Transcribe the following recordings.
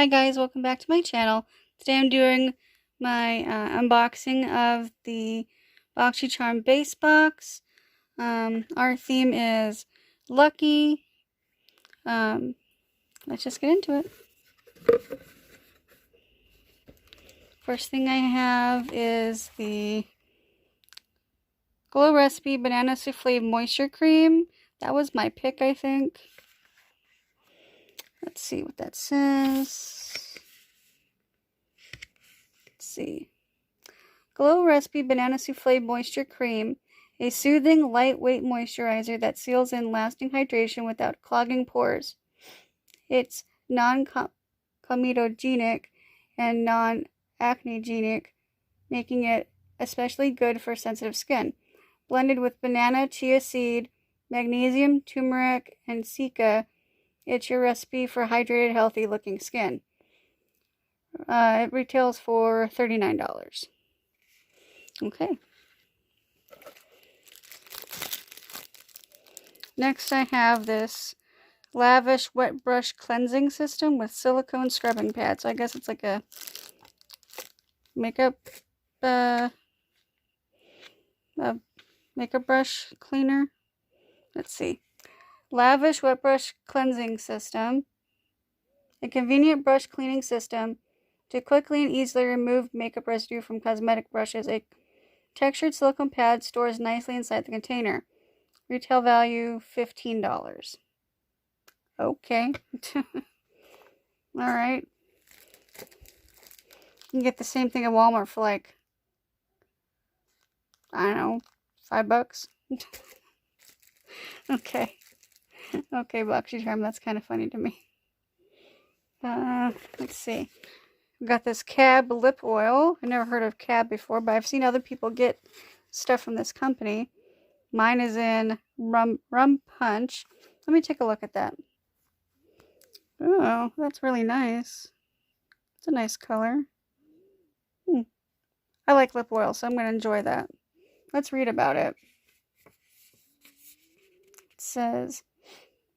Hi guys, welcome back to my channel. Today I'm doing my unboxing of the Boxycharm base box. Our theme is Lucky. Let's just get into it. First thing I have is the Glow Recipe Banana Souffle Moisture Cream. That was my pick, I think. Let's see what that says. Let's see. Glow Recipe Banana Souffle Moisture Cream. A soothing, lightweight moisturizer that seals in lasting hydration without clogging pores. It's non-comedogenic and non-acnegenic, making it especially good for sensitive skin. Blended with banana, chia seed, magnesium, turmeric, and cica, it's your recipe for hydrated, healthy-looking skin. It retails for $39. Okay. Next I have this lavish wet brush cleansing system with silicone scrubbing pads. So I guess it's like a makeup makeup brush cleaner. Let's see. Lavish wet brush cleansing system. A convenient brush cleaning system to quickly and easily remove makeup residue from cosmetic brushes. A textured silicone pad stores nicely inside the container. Retail value $15. Okay. Alright. You can get the same thing at Walmart for like, I don't know, $5. Okay. Okay, Boxycharm, that's kind of funny to me. Let's see. We've got this Cab lip oil. I never heard of Cab before, but I've seen other people get stuff from this company. Mine is in rum punch. Let me take a look at that. Oh, that's really nice. It's a nice color. I like lip oil, so I'm going to enjoy that. Let's read about it. It says,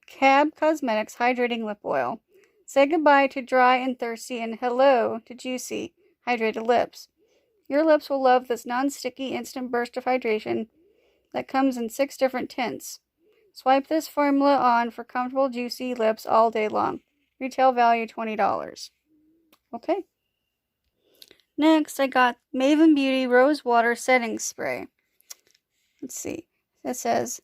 Cab Cosmetics Hydrating Lip Oil. Say goodbye to dry and thirsty and hello to juicy, hydrated lips. Your lips will love this non-sticky instant burst of hydration that comes in 6 different tints. Swipe this formula on for comfortable, juicy lips all day long. Retail value $20. Okay. Next, I got Maven Beauty Rose Water Setting Spray. Let's see. It says,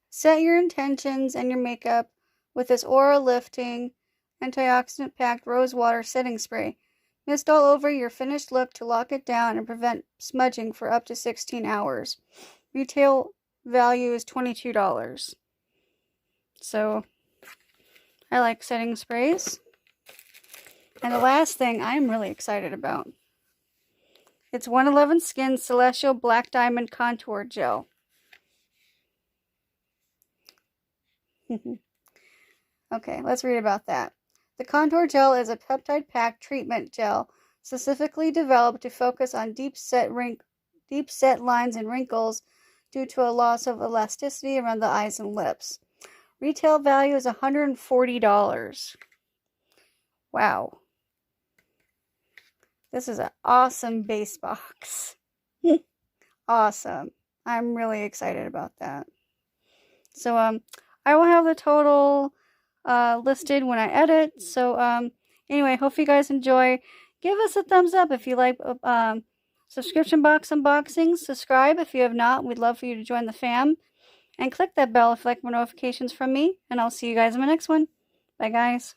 set your intentions and your makeup with this aura-lifting, antioxidant-packed rose water setting spray. Mist all over your finished look to lock it down and prevent smudging for up to 16 hours. Retail value is $22. So, I like setting sprays. And the last thing I'm really excited about. It's 111 Skin Celestial Black Diamond Contour Gel. Okay, let's read about that. The contour gel is a peptide-packed treatment gel specifically developed to focus on deep set lines and wrinkles due to a loss of elasticity around the eyes and lips. Retail value is $140. Wow. This is an awesome base box. Awesome. I'm really excited about that. So, I will have the total listed when I edit. So, anyway, hope you guys enjoy. Give us a thumbs up if you like subscription box unboxings. Subscribe if you have not. We'd love for you to join the fam. And click that bell if you like more notifications from me. And I'll see you guys in my next one. Bye, guys.